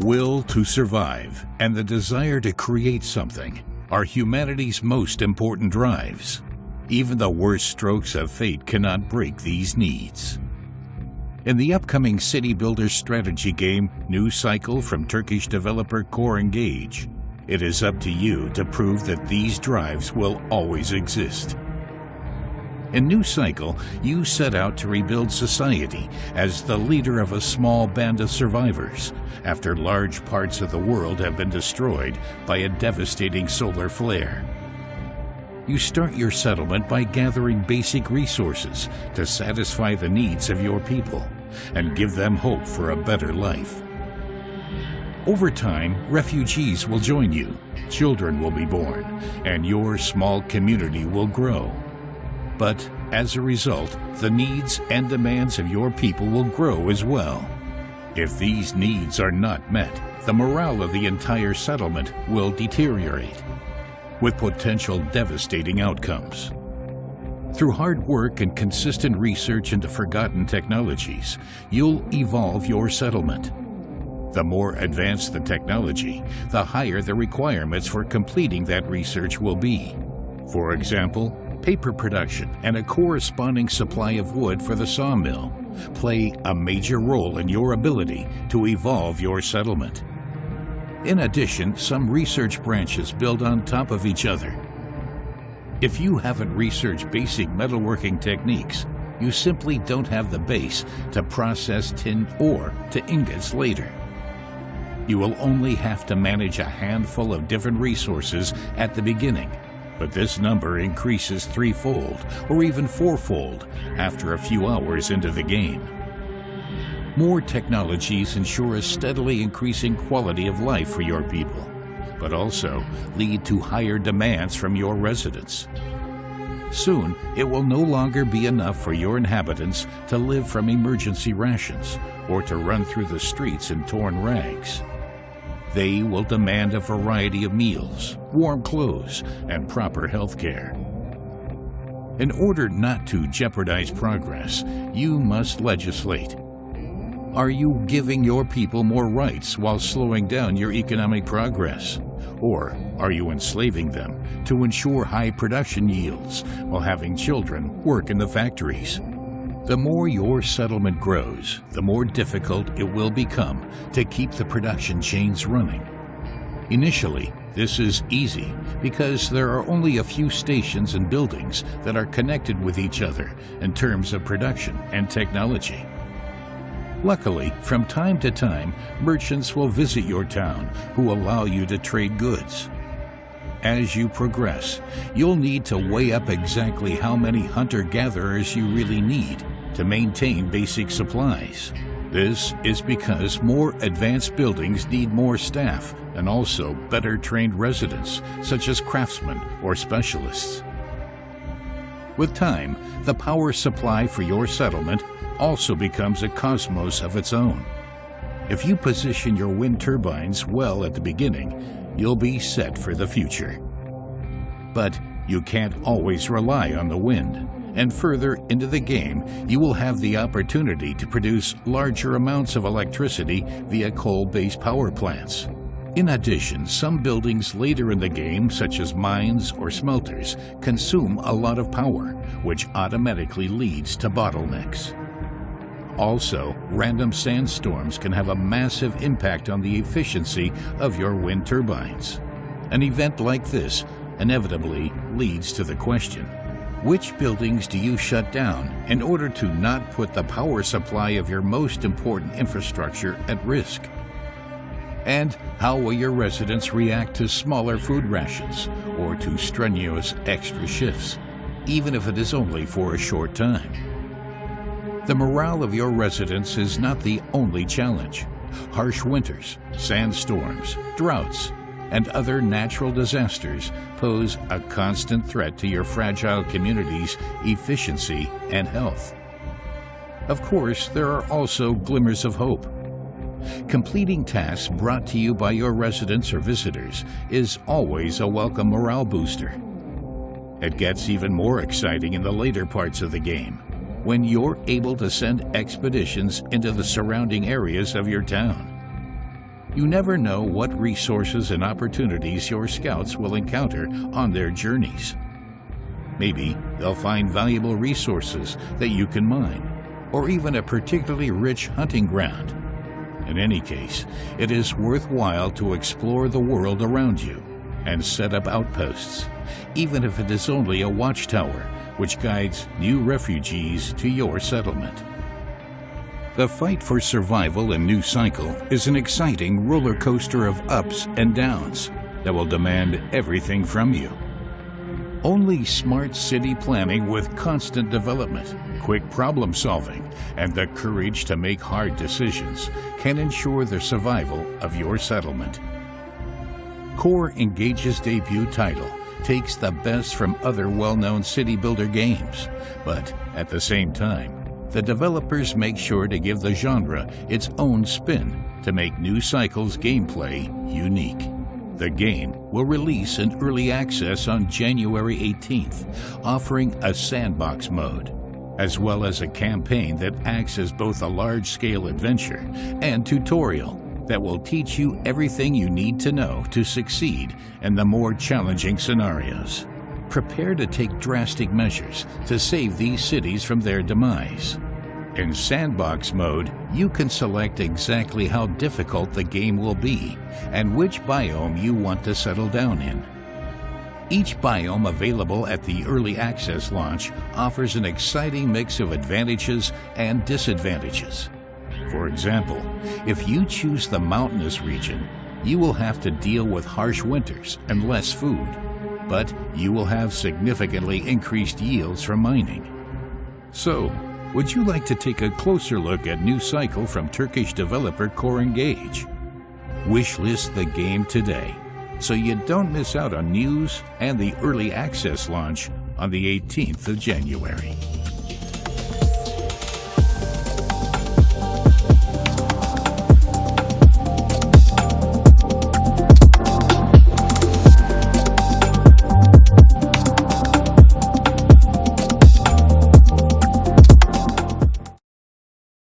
will to survive and the desire to create something are humanity's most important drives. Even the worst strokes of fate cannot break these needs. In the upcoming City Builder strategy game, New Cycle from Turkish developer Cornerstones, it is up to you to prove that these drives will always exist. In New Cycle, you set out to rebuild society as the leader of a small band of survivors after large parts of the world have been destroyed by a devastating solar flare. You start your settlement by gathering basic resources to satisfy the needs of your people and give them hope for a better life. Over time, refugees will join you, children will be born, and your small community will grow. But as a result, the needs and demands of your people will grow as well. If these needs are not met, the morale of the entire settlement will deteriorate, with potential devastating outcomes. Through hard work and consistent research into forgotten technologies, you'll evolve your settlement. The more advanced the technology, the higher the requirements for completing that research will be. For example, paper production and a corresponding supply of wood for the sawmill play a major role in your ability to evolve your settlement. In addition, some research branches build on top of each other. If you haven't researched basic metalworking techniques, you simply don't have the base to process tin ore to ingots later. You will only have to manage a handful of different resources at the beginning, but this number increases threefold or even fourfold after a few hours into the game. More technologies ensure a steadily increasing quality of life for your people, but also lead to higher demands from your residents. Soon, it will no longer be enough for your inhabitants to live from emergency rations or to run through the streets in torn rags. They will demand a variety of meals, warm clothes, and proper health care. In order not to jeopardize progress, you must legislate. Are you giving your people more rights while slowing down your economic progress? Or are you enslaving them to ensure high production yields while having children work in the factories? The more your settlement grows, the more difficult it will become to keep the production chains running. Initially, this is easy because there are only a few stations and buildings that are connected with each other in terms of production and technology. Luckily, from time to time, merchants will visit your town who allow you to trade goods. As you progress, you'll need to weigh up exactly how many hunter-gatherers you really need to maintain basic supplies. This is because more advanced buildings need more staff and also better trained residents, such as craftsmen or specialists. With time, the power supply for your settlement also becomes a cosmos of its own. If you position your wind turbines well at the beginning, you'll be set for the future. But you can't always rely on the wind, and further into the game, you will have the opportunity to produce larger amounts of electricity via coal-based power plants. In addition, some buildings later in the game, such as mines or smelters, consume a lot of power, which automatically leads to bottlenecks. Also, random sandstorms can have a massive impact on the efficiency of your wind turbines. An event like this inevitably leads to the question, which buildings do you shut down in order to not put the power supply of your most important infrastructure at risk? And how will your residents react to smaller food rations or to strenuous extra shifts, even if it is only for a short time? The morale of your residents is not the only challenge. Harsh winters, sandstorms, droughts, and other natural disasters pose a constant threat to your fragile community's efficiency and health. Of course, there are also glimmers of hope. Completing tasks brought to you by your residents or visitors is always a welcome morale booster. It gets even more exciting in the later parts of the game, when you're able to send expeditions into the surrounding areas of your town. You never know what resources and opportunities your scouts will encounter on their journeys. Maybe they'll find valuable resources that you can mine, or even a particularly rich hunting ground. In any case, it is worthwhile to explore the world around you and set up outposts, even if it is only a watchtower which guides new refugees to your settlement. The fight for survival in New Cycle is an exciting roller coaster of ups and downs that will demand everything from you. Only smart city planning with constant development, quick problem solving, and the courage to make hard decisions can ensure the survival of your settlement. Core Engage's debut title takes the best from other well-known city builder games, but at the same time, the developers make sure to give the genre its own spin to make New Cycle's gameplay unique. The game will release in early access on January 18th, offering a sandbox mode, as well as a campaign that acts as both a large-scale adventure and tutorial that will teach you everything you need to know to succeed in the more challenging scenarios. Prepare to take drastic measures to save these cities from their demise. In Sandbox mode, you can select exactly how difficult the game will be and which biome you want to settle down in. Each biome available at the early access launch offers an exciting mix of advantages and disadvantages. For example, if you choose the mountainous region, you will have to deal with harsh winters and less food, but you will have significantly increased yields from mining. So, would you like to take a closer look at New Cycle from Turkish developer Core Engage? Wishlist the game today, so you don't miss out on news and the early access launch on the 18th of January.